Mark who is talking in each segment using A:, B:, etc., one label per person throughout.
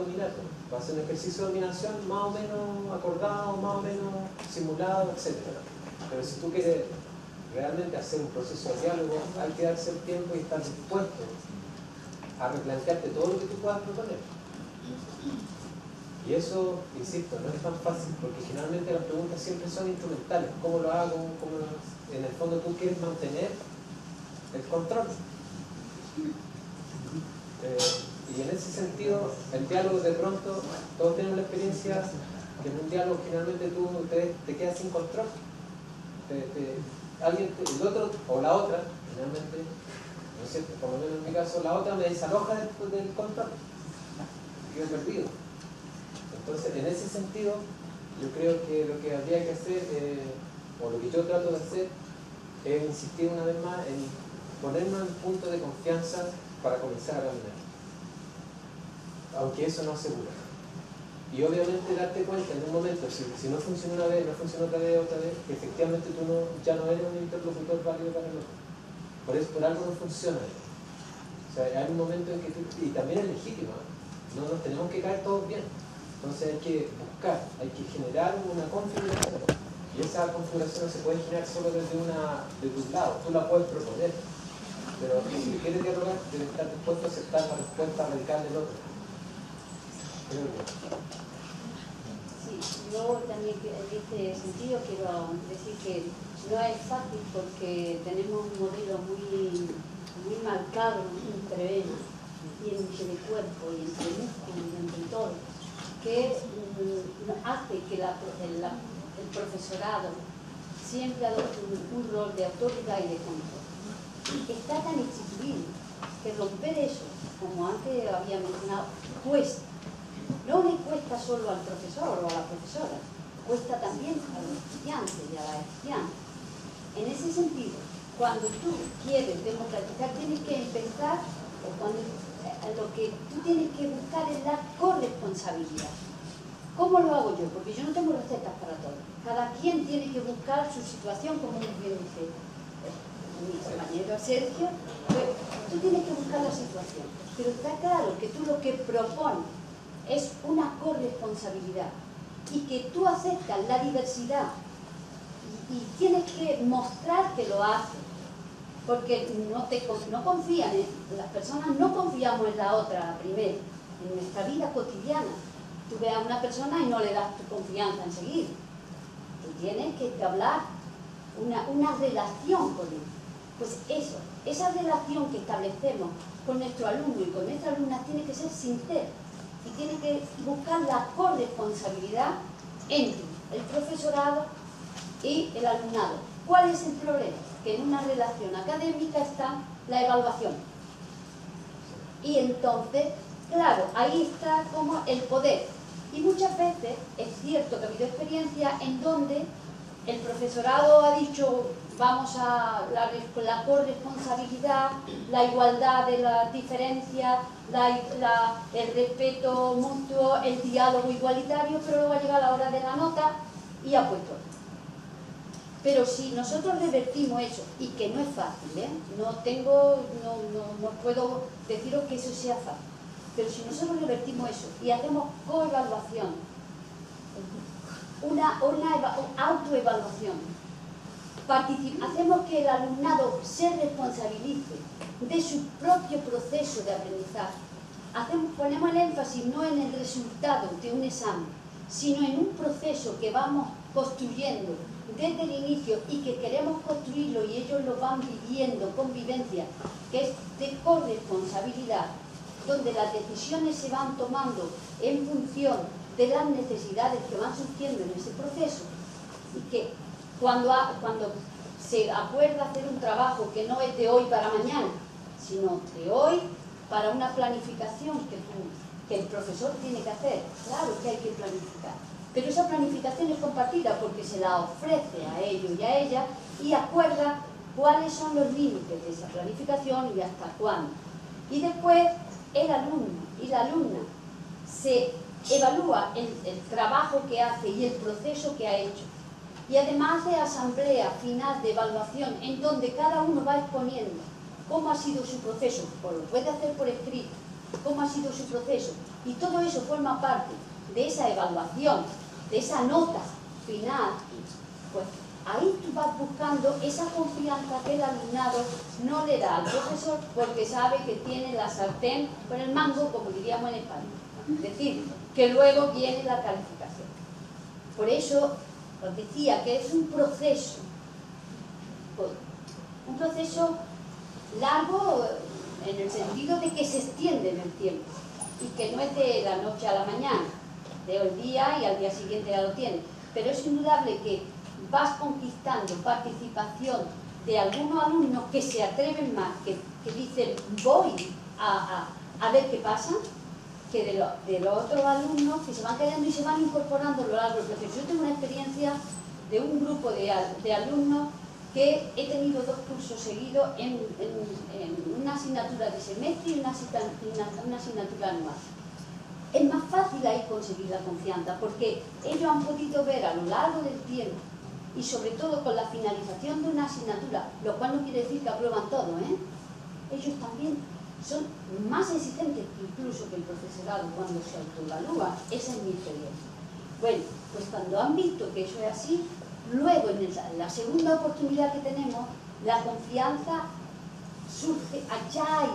A: dominar. Va a ser un ejercicio de dominación más o menos acordado, más o menos simulado, etc. Pero si tú quieres realmente hacer un proceso de diálogo, hay que darse el tiempo y estar dispuesto a replantearte todo lo que tú puedas proponer. Y eso, insisto, no es tan fácil, porque generalmente las preguntas siempre son instrumentales. ¿Cómo lo hago? En el fondo tú quieres mantener el control. Y en ese sentido, el diálogo de pronto, todos tenemos la experiencia que en un diálogo generalmente tú te quedas sin control. El otro o la otra, generalmente, ¿no es cierto? Por lo menos en mi caso, la otra me desaloja del control. Yo he perdido. Entonces, en ese sentido, yo creo que lo que habría que hacer, o lo que yo trato de hacer, es insistir una vez más en ponernos en un punto de confianza para comenzar a caminar. Aunque eso no asegura. Y obviamente darte cuenta en un momento, si no funciona una vez, no funciona otra vez, que efectivamente tú ya no eres un interlocutor válido para el otro. Por algo no funciona. O sea, hay un momento en que y también es legítimo, no nos tenemos que caer todos bien. Entonces hay que buscar, hay que generar una configuración. Y esa configuración no se puede generar solo de tu lado, tú la puedes proponer. Pero si quieres dialogar, debes estar dispuesto a aceptar la respuesta radical del otro. Creo que.
B: Sí, yo también en este sentido quiero decir que no es fácil porque tenemos un modelo muy marcado entre venas y entre el cuerpo y entre el músculo y entre todo, que hace que el profesorado siempre adopte un rol de autoridad y de control. Está tan instituido que romper eso, como antes había mencionado, cuesta. No le cuesta solo al profesor o a la profesora, cuesta también a los estudiantes y a las estudiantes. En ese sentido, cuando tú quieres democratizar, tienes que empezar, lo que tú tienes que buscar es la corresponsabilidad. ¿Cómo lo hago yo? Porque yo no tengo recetas para todo. Cada quien tiene que buscar su situación, como muy bien dice mi compañero Sergio. Pues, tú tienes que buscar la situación. Pero está claro que tú lo que propones es una corresponsabilidad y que tú aceptas la diversidad y tienes que mostrar que lo haces, porque no confían, las personas no confiamos en la otra, la primera, en nuestra vida cotidiana. Tú ves a una persona y no le das tu confianza enseguida. Tú tienes que hablar una relación con él. Pues eso, esa relación que establecemos con nuestro alumno y con nuestra alumna tiene que ser sincera y tiene que buscar la corresponsabilidad entre el profesorado y el alumnado. ¿Cuál es el problema? Que en una relación académica está la evaluación. Y entonces, claro, ahí está como el poder. Y muchas veces es cierto que ha habido experiencias en donde el profesorado ha dicho vamos a la corresponsabilidad, la igualdad de las diferencias, el respeto mutuo, el diálogo igualitario, pero luego ha llegado la hora de la nota y ha puesto. Pero si nosotros revertimos eso, y que no es fácil, no puedo deciros que eso sea fácil, pero si nosotros revertimos eso y hacemos coevaluación, una autoevaluación, hacemos que el alumnado se responsabilice de su propio proceso de aprendizaje, ponemos el énfasis no en el resultado de un examen, sino en un proceso que vamos construyendo desde el inicio y que queremos construirlo y ellos lo van viviendo con vivencia, que es de corresponsabilidad, donde las decisiones se van tomando en función de las necesidades que van surgiendo en ese proceso, y que cuando se acuerda hacer un trabajo que no es de hoy para mañana, sino de hoy para una planificación que el profesor tiene que hacer. Claro que hay que planificar, pero esa planificación es compartida porque se la ofrece a ellos y a ella y acuerda cuáles son los límites de esa planificación y hasta cuándo. Y después el alumno y la alumna se evalúa el trabajo que hace y el proceso que ha hecho. Y además de asamblea final de evaluación en donde cada uno va exponiendo cómo ha sido su proceso, o lo puede hacer por escrito, cómo ha sido su proceso, y todo eso forma parte de esa evaluación, de esa nota final, pues ahí tú vas buscando esa confianza que el alumnado no le da al profesor porque sabe que tiene la sartén por el mango, como diríamos en España. Es decir, que luego viene la calificación. Por eso os decía que es un proceso largo en el sentido de que se extiende en el tiempo y que no es de la noche a la mañana, de hoy día y al día siguiente ya lo tienes, pero es indudable que vas conquistando participación de algunos alumnos que se atreven más, que dicen voy a ver qué pasa, que de los otros alumnos que se van quedando y se van incorporando a lo largo del proceso. Yo tengo una experiencia de un grupo de alumnos que he tenido 2 cursos seguidos en una asignatura de semestre y una asignatura anual. Es más fácil ahí conseguir la confianza porque ellos han podido ver a lo largo del tiempo y sobre todo con la finalización de una asignatura, lo cual no quiere decir que aprueban todo, ellos también son más exigentes incluso que el profesorado cuando se autoevalúa. Esa es mi experiencia. Bueno, pues cuando han visto que eso es así, luego en la segunda oportunidad que tenemos, la confianza surge, allá hay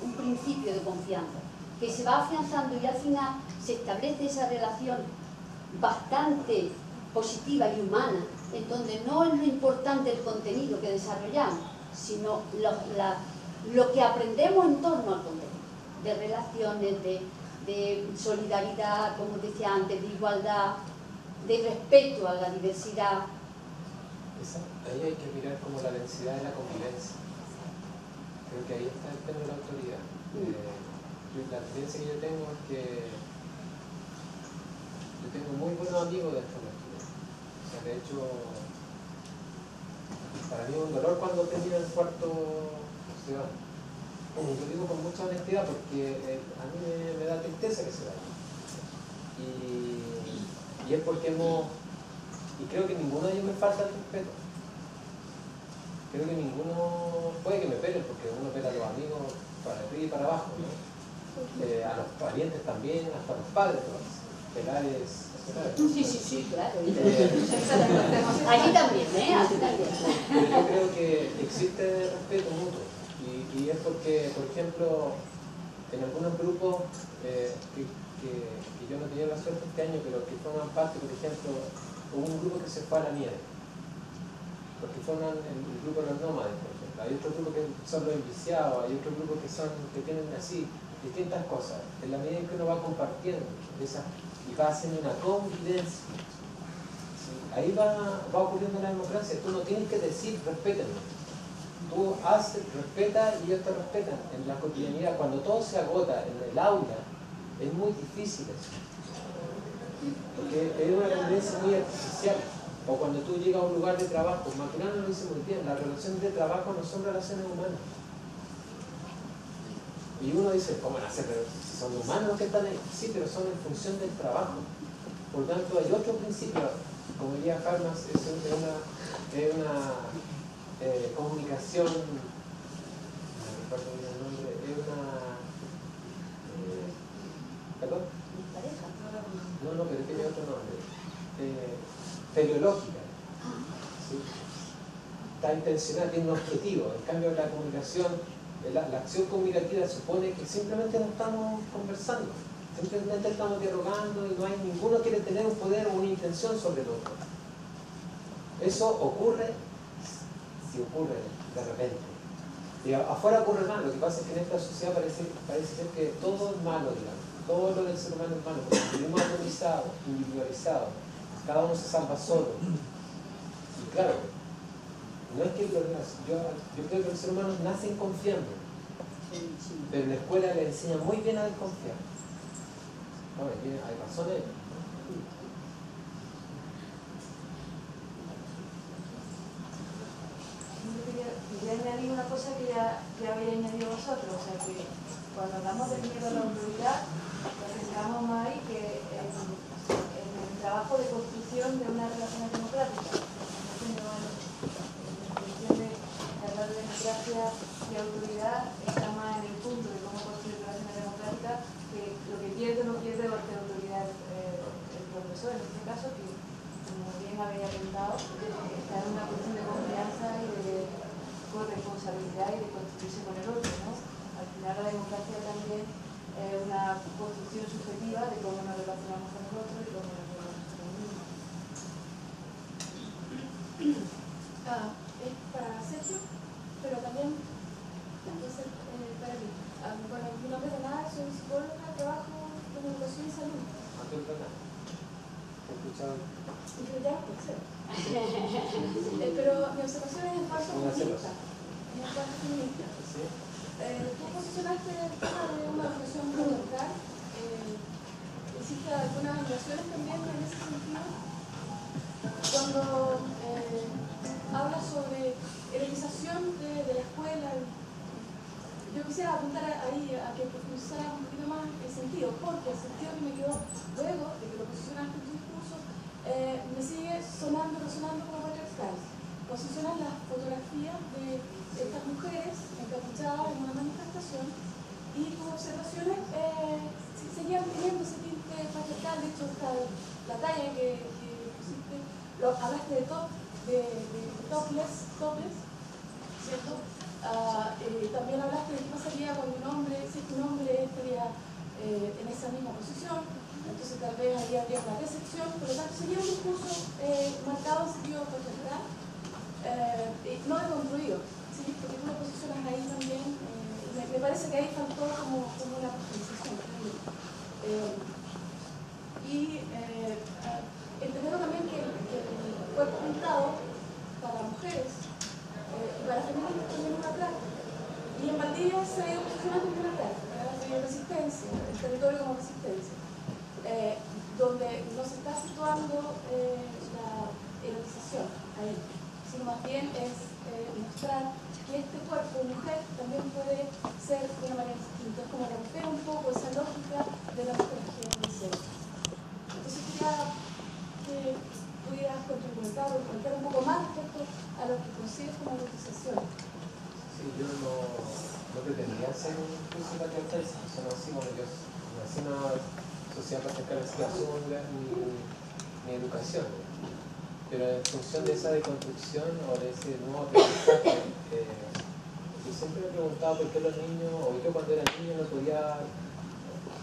B: un principio de confianza que se va afianzando y al final se establece esa relación bastante positiva y humana, en donde no es lo importante el contenido que desarrollamos, sino lo que aprendemos en torno al contenido, de relaciones, de solidaridad, como decía antes, de igualdad, de respeto a la diversidad.
A: Ahí hay que mirar como la densidad de la convivencia. Creo que ahí está el tema de la autoridad. La experiencia que yo tengo es que yo tengo muy buenos amigos de estos estudiantes. O sea, de hecho, para mí es un dolor cuando termina el cuarto se van. Lo digo con mucha honestidad porque a mí me da tristeza que se vayan. Y es porque y creo que ninguno de ellos me falta el respeto. Creo que ninguno, puede que me pelen porque uno pela a los amigos para arriba y para abajo, ¿no? A los parientes también, hasta los padres, ¿no? Pelar es pelar.
B: Sí, claro. Allí también, Allí también.
A: Pero yo creo que existe respeto mutuo y es porque, por ejemplo, en algunos grupos que yo no he tenido la suerte este año, pero que forman parte, por ejemplo, hubo un grupo que se fue a la nieve, porque forman el grupo de los nómades, por ejemplo. Hay otro grupo que son los enviciados, hay otro grupo que tienen así distintas cosas. En la medida en que uno va compartiendo y va haciendo una convivencia, ¿sí? Ahí va ocurriendo la democracia. Tú no tienes que decir respétenme, tú haces, respeta y ellos te respetan. En la cotidianidad, cuando todo se agota en el aula, es muy difícil eso, porque es una convivencia muy artificial. O cuando tú llegas a un lugar de trabajo, Maturana lo dice muy bien, las relaciones de trabajo no son relaciones humanas. Y uno dice, ¿cómo van a ser? ¿Son humanos los que están ahí? Sí, pero son en función del trabajo. Por tanto, hay otro principio, como diría Farmas, es una comunicación, no recuerdo bien el nombre, es una... ¿Perdón? No, pero tiene otro nombre. Teleológica. ¿Sí? Está intencionada, tiene un objetivo. En cambio, la comunicación, la acción comunicativa supone que simplemente no estamos conversando, simplemente estamos dialogando y no hay ninguno quiere tener un poder o una intención sobre el otro. Eso ocurre, si ocurre de repente. Y afuera ocurre mal. Lo que pasa es que en esta sociedad parece ser que todo es malo, digamos. Todo lo del ser humano es malo, porque vivimos atomizado, individualizado, cada uno se salva solo. Y claro, no es que yo creo que los seres humanos nacen confiando, pero en la escuela les enseñan muy bien a desconfiar. Bueno, hay razones.
C: Quería añadir una cosa que ya habéis añadido vosotros, o sea que cuando hablamos del miedo a la autoridad, lo centramos más ahí que en el trabajo de construcción de unas relaciones democráticas. La cuestión de hablar de democracia y autoridad está más en el punto de cómo construir relaciones democráticas pasó en este caso, que como bien había apuntado, está en una cuestión de confianza y de corresponsabilidad y de construirse con el otro, ¿no? Al final la democracia también es una construcción subjetiva de cómo nos relacionamos con el otro y cómo nos relacionamos con el mismo.
D: Es para Sergio, pero también entonces, para mí. Bueno, mi nombre es Ana, soy psicóloga, trabajo en educación y salud. Yo ya lo pensé. Pero mi observación es en parte feminista. En parte feminista. Tú posicionaste el tema de una educación patriarcal. Hiciste algunas anotaciones también en ese sentido. Cuando hablas sobre erotización de la escuela, yo quisiera apuntar ahí a que profundizaras un poquito más el sentido, porque el sentido que me quedó luego de que lo posicionaste en tu discurso me sigue sonando, resonando como patriarcal. Posicionas las fotografías de estas mujeres encapuchadas en una manifestación y tus observaciones seguían teniendo ese tinte patriarcal. De hecho, la talla que pusiste, hablaste de topless, ¿cierto? También hablaste de qué pasaría cuando si un hombre estaría en esa misma posición, entonces tal vez ahí habría una decepción, por lo tanto sería un discurso marcado en sentido patriarcal, no deconstruido, ¿sí? Porque tú lo posicionas ahí también, me parece que ahí faltó como una profundización. Entendiendo también que el cuerpo pintado para mujeres y para feministas también es una práctica. Y en Valdivia se ha ido posicionando como una práctica de resistencia, el territorio como resistencia, donde no se está situando la erotización ahí, sino más bien es mostrar que este cuerpo mujer también puede ser de una manera distinta, es como romper un poco esa lógica de la mujer que dice. Entonces quería que pudieras contraargumentar o comentar un poco más respecto a lo que consideras como erotización.
A: Sí, yo no pretendía ser un juicio patriarcal, sino así, bueno, yo nací en una sociedad patriarcal, así que asumo mi educación. Pero en función de esa deconstrucción o de ese nuevo aprendizaje, yo siempre me he preguntado por qué los niños, o yo cuando era niño no podía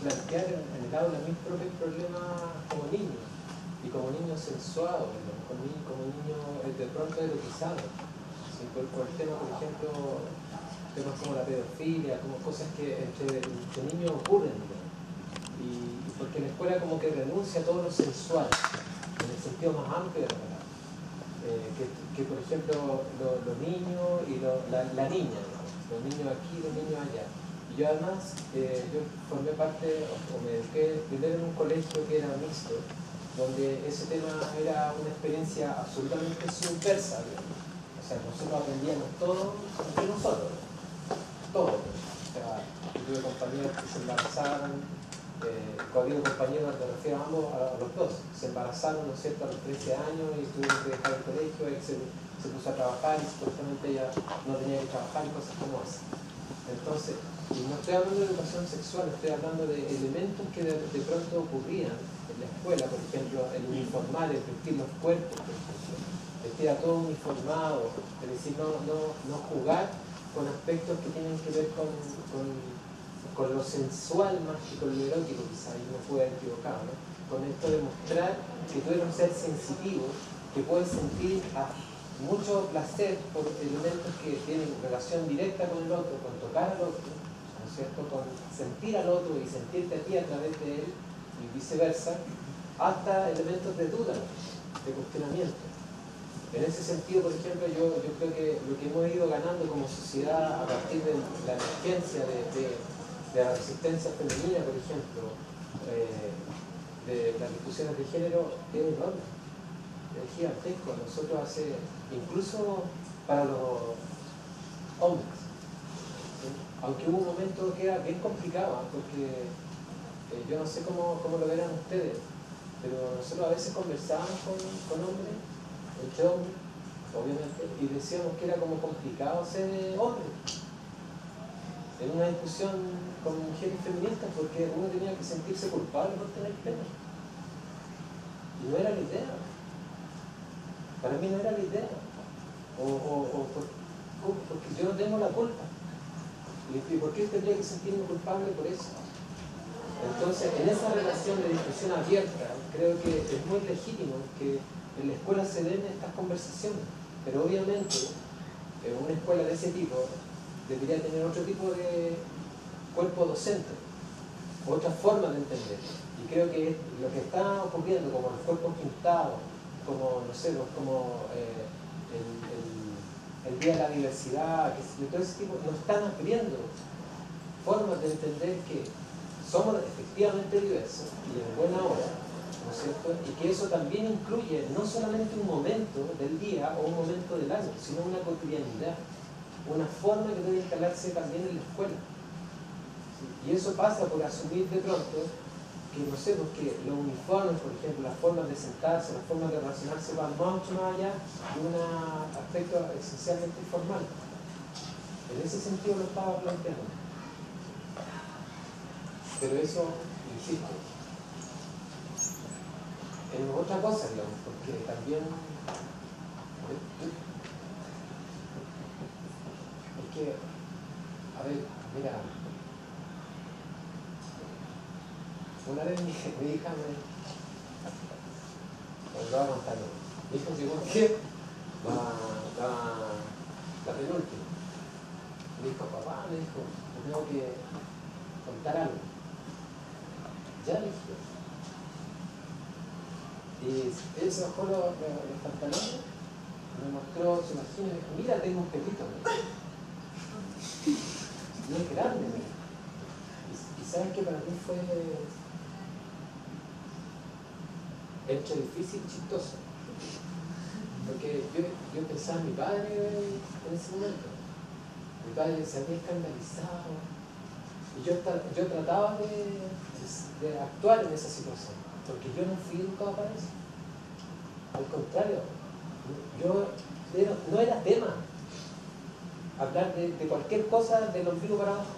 A: plantear en el aula mis propios problemas como niño, y como niño sensuado, como niño de pronto erotizado. ¿Sí? Por el tema, por ejemplo, temas como la pedofilia, como cosas que entre niños ocurren, digamos. Y porque la escuela como que renuncia a todo lo sensual, en el sentido más amplio de la palabra. Que por ejemplo los niños y la niña, ¿no? Los niños aquí, los niños allá. Y yo además, yo formé parte, o me eduqué primero en un colegio que era mixto, donde ese tema era una experiencia absolutamente subversa, digamos. O sea, nosotros aprendíamos todo entre nosotros, todo. O sea, yo tuve compañeros que se embarazaron, cuando digo compañeros me refiero a ambos, a los dos, se embarazaron, ¿no es cierto?, a los 13 años y tuvieron que dejar el colegio, él se puso a trabajar y supuestamente ella no tenía que trabajar y cosas como esas. Entonces, y no estoy hablando de educación sexual, estoy hablando de elementos que de pronto ocurrían en la escuela, por ejemplo, el uniformar, el vestir los cuerpos, por ejemplo, vestir a todo uniformado, es decir, no jugar con aspectos que tienen que ver con lo sensual más que con lo erótico, quizás, y no puede haber equivocado, ¿no? Con esto de mostrar que tú eres un ser sensitivo, que puedes sentir mucho placer por elementos que tienen relación directa con el otro, con tocar al otro, ¿no es cierto?, con sentir al otro y sentirte a ti a través de él, y viceversa, hasta elementos de duda, de cuestionamiento. En ese sentido, por ejemplo, yo creo que lo que hemos ido ganando como sociedad a partir de la emergencia de la resistencia femenina, por ejemplo, de las discusiones de género, es enorme, es gigantesco. Nosotros incluso para los hombres, ¿sí? Aunque hubo un momento que era bien complicado, porque yo no sé cómo lo verán ustedes, pero nosotros a veces conversábamos con hombres, entre hombres, obviamente, y decíamos que era como complicado ser hombre en una discusión con mujeres feministas, porque uno tenía que sentirse culpable por tener pene. Y Y no era la idea. Para mí no era la idea. Porque yo no tengo la culpa. ¿Y por qué tendría que sentirme culpable por eso? Entonces, en esa relación de discusión abierta, creo que es muy legítimo que en la escuela se den estas conversaciones. Pero obviamente, una escuela de ese tipo debería tener otro tipo de cuerpo docente, otra forma de entender. Y creo que lo que está ocurriendo, como los cuerpos pintados, como, no sé, como el Día de la Diversidad, que todo ese tipo, nos están abriendo formas de entender que somos efectivamente diversos y en buena hora, ¿no es cierto? Y que eso también incluye no solamente un momento del día o un momento del año, sino una cotidianidad, una forma que debe instalarse también en la escuela. ¿Sí? Y eso pasa por asumir de pronto que, no sé, porque los uniformes, por ejemplo, las formas de sentarse, las formas de relacionarse van mucho más allá de un aspecto esencialmente informal. En ese sentido lo estaba planteando. Pero eso, insisto, es otra cosa, digamos, porque también es que, a ver, mira, una vez mi hija me lo va a contar, mi hija llegó aquí, la penúltima. Me dijo, papá, me dijo, te tengo que contar algo. Ya le dije. Y él se bajó los pantalones, me mostró su vagina y me dijo, mira, tengo un pelito. Y es grande. Y sabes que para mí fue entre difícil y chistoso. Porque yo pensaba en mi padre en ese momento. Mi padre se había escandalizado. Y yo trataba de actuar en esa situación. Porque yo no fui educado para eso. Al contrario, no era tema hablar de cualquier cosa del ombligo para abajo.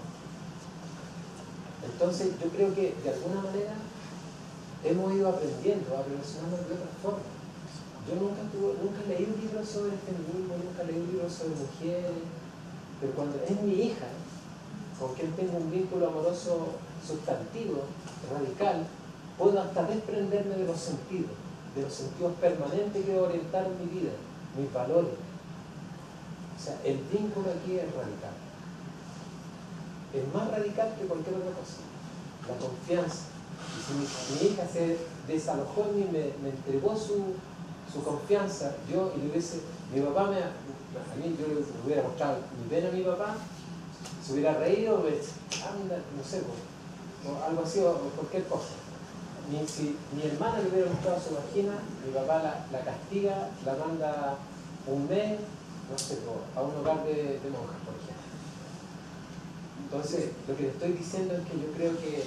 A: Entonces yo creo que de alguna manera hemos ido aprendiendo a relacionarnos de otra forma. Yo nunca leí un libro sobre el feminismo, nunca leí un libro sobre mujeres, pero cuando es mi hija, con quien tengo un vínculo amoroso sustantivo, radical, puedo hasta desprenderme de los sentidos permanentes que orientaron mi vida, mis valores. O sea, el vínculo aquí es radical. Es más radical que cualquier otra cosa. La confianza. Y si mi hija se desalojó en mí, me entregó su confianza, mi papá a mí yo le hubiera mostrado mi pena a mi papá, se hubiera reído, no sé, o algo así, o cualquier cosa. Si mi hermana le hubiera mostrado su vagina, mi papá la castiga, la manda un mes, no sé, a un hogar de monjas, por ejemplo. Entonces, lo que le estoy diciendo es que yo creo que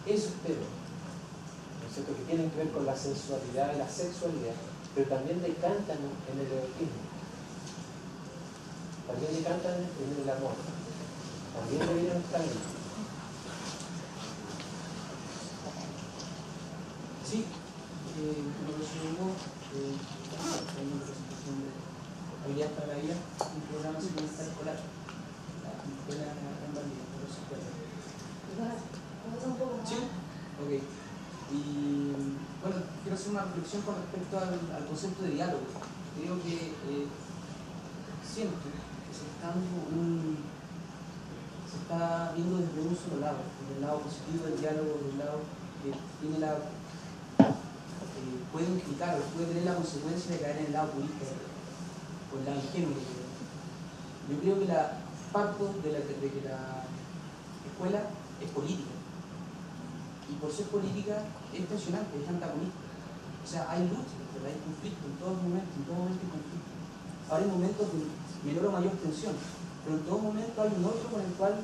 A: esos temas, ¿no es cierto?, que tienen que ver con la sensualidad y la sexualidad, pero también decantan en el erotismo, también decantan en el amor, también deberían estar ahí.
E: Sí, como resumimos, hay una presentación de habilidades para la vida, un programa de bienestar escolar, la escuela en Valdivia, por eso sí, ok. Y bueno, quiero hacer una reflexión con respecto al concepto de diálogo. Creo que siento que se está viendo desde un solo lado, desde el lado positivo del diálogo, desde el lado que tiene puede implicar o puede tener la consecuencia de caer en el lado purista o el lado ingenuo. Yo creo que parto de que la escuela es política, y por ser política es tensionante, es antagonista. O sea, hay lucha, hay conflicto en todo momento hay conflicto. Ahora hay momentos de menor o mayor tensión, pero en todo momento hay un otro con el cual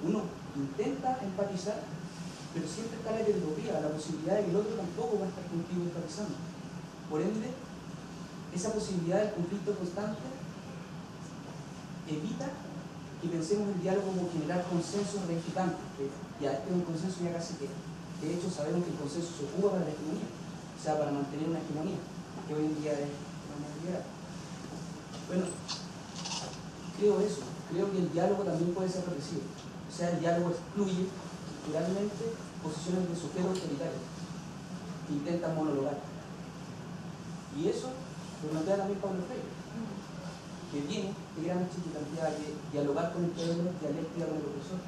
E: uno intenta empatizar, pero siempre está la heterodoxia, la posibilidad de que el otro tampoco va a estar contigo empatizando. Por ende, esa posibilidad del conflicto constante evita que pensemos el diálogo como generar consensos reificantes, que ya este es un consenso ya casi que De hecho, sabemos que el consenso se ocupa para la hegemonía, o sea, para mantener una hegemonía, que hoy en día es una realidad. Bueno, creo eso. Creo que el diálogo también puede ser represivo. O sea, el diálogo excluye estructuralmente posiciones de sujeto autoritario que intentan monologar. Y eso lo plantea también Pablo Freire, que tiene Gramsci que plantea que dialogar con el pueblo es dialéctica con el opresor.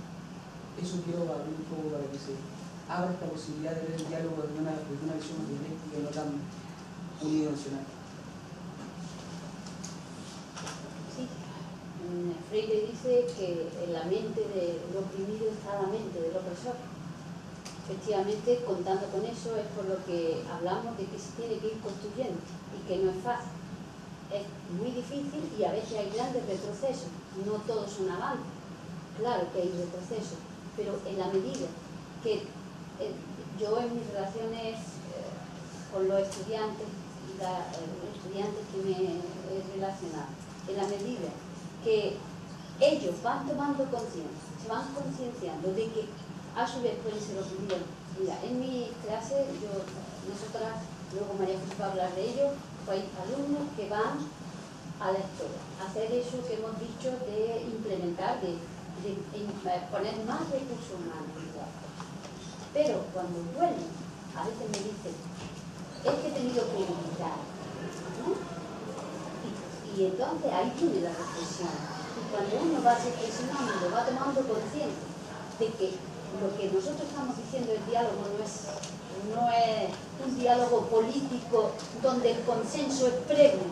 E: Eso quiero abrir un poco para que se abra esta posibilidad de ver el diálogo desde una visión más dialéctica y no tan unidimensional.
B: Sí, Freire dice que en la mente del oprimido está la mente del opresor. Efectivamente, contando con eso es por lo que hablamos de que se tiene que ir construyendo y que no es fácil. Es muy difícil y a veces hay grandes retrocesos, no todos son avances. Claro que hay retrocesos, pero en la medida que yo en mis relaciones con los estudiantes y los estudiantes que me he relacionado, en la medida que ellos van tomando conciencia, se van concienciando de que a su vez pueden ser oprimidos. Mira, en mi clase, nosotras, luego María José va a hablar de ello, pues hay alumnos que van a la escuela, a hacer eso que hemos dicho de implementar, de poner más recursos humanos. Pero cuando vuelven, a veces me dicen, es que he tenido que evitar, ¿no? Y entonces ahí viene la reflexión. Y cuando uno va reflexionando, va tomando conciencia de que lo que nosotros estamos diciendo del diálogo no es un diálogo político donde el consenso es previo,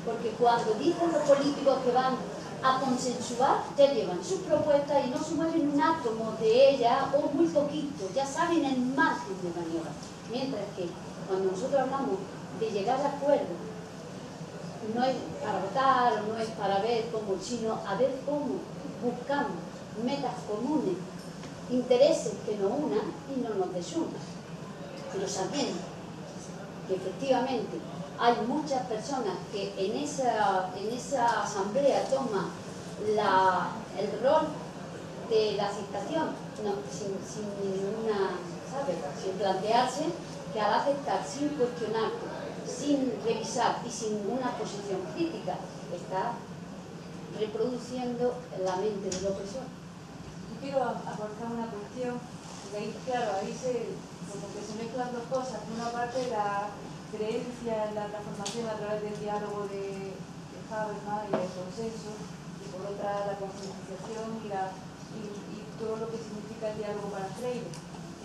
B: porque cuando dicen los políticos que van a consensuar, ya llevan sus propuestas y no se mueven un átomo de ella o muy poquito, ya saben el margen de maniobra. Mientras que cuando nosotros hablamos de llegar a acuerdos, no es para votar o no es para ver cómo, sino a ver cómo buscamos metas comunes, intereses que nos unan y no nos desunan, pero sabiendo que efectivamente hay muchas personas que en esa asamblea toman el rol de la aceptación, sin ninguna, ¿sabes? Sin plantearse, que al aceptar, sin cuestionar, sin revisar y sin ninguna posición crítica, está reproduciendo la mente del opresor.
C: Yo quiero aportar una cuestión, porque ahí, claro, ahí como que se mezclan dos cosas. Por una parte, la creencia en la transformación a través del diálogo de Habermas y del consenso, y por otra, la concienciación y todo lo que significa el diálogo para Freire.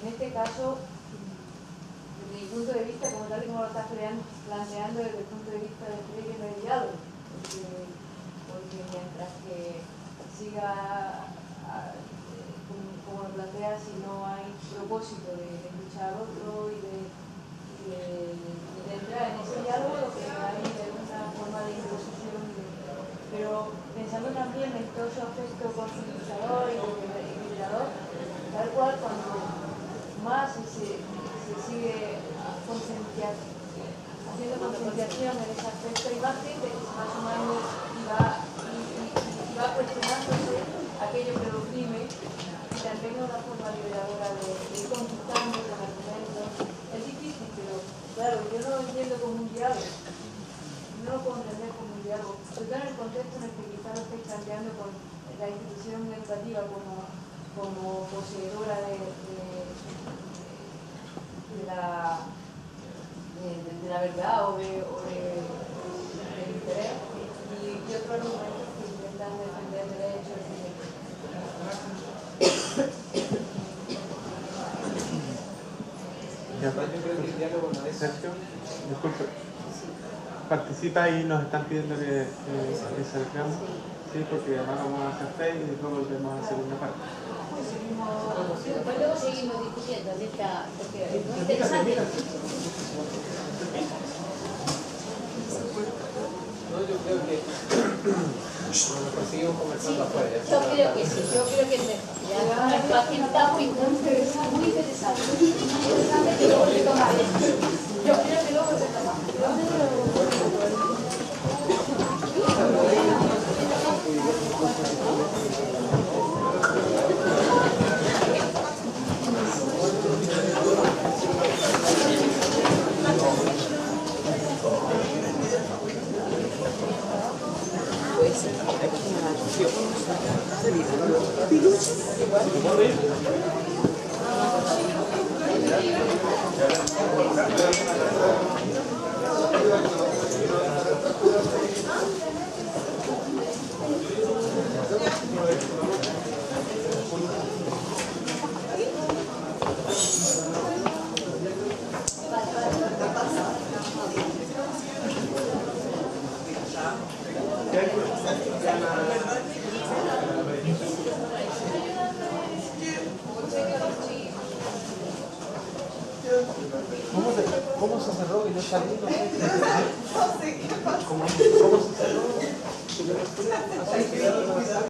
C: En este caso, desde mi punto de vista, como tal y como lo estás planteando desde el punto de vista de Freire, no hay diálogo, porque mientras que siga como lo plantea, si no hay propósito de escuchar al otro y de entrar en ese diálogo, lo que hay es una forma de imposición. Pero pensando también en todo su aspecto concientizador y liberador, tal cual cuando más se sigue haciendo concienciación en ese aspecto, y más gente que se va sumando y va cuestionándose aquello que lo oprime, y también es una forma liberadora de ir conquistando con argumentos. Es difícil, pero claro, yo no lo entiendo como un diálogo, no lo puedo entender como un diálogo, sobre todo en el contexto en el que quizás lo estáis planteando con la institución educativa como poseedora de la verdad o del interés, y otros argumentos que intentan defender derechos.
F: Yo creo que el diálogo no es... Sergio, disculpe. Participa y nos están pidiendo que salgamos. Sí, porque además vamos a hacer 6 y después volvemos a la segunda parte.
B: Después luego seguimos discutiendo acerca, porque es muy interesante.
A: No, yo creo que nos seguimos conversando afuera.
B: Yo creo que sí, yo creo que es mejor. Ya aquí está muy interesante, muy interesante que luego se toma esto. Yo creo que luego se toma.
A: se cerró? Que yo salí, no sé.
C: No sé qué pasa.
A: ¿Cómo se cerró? Que yo no sé.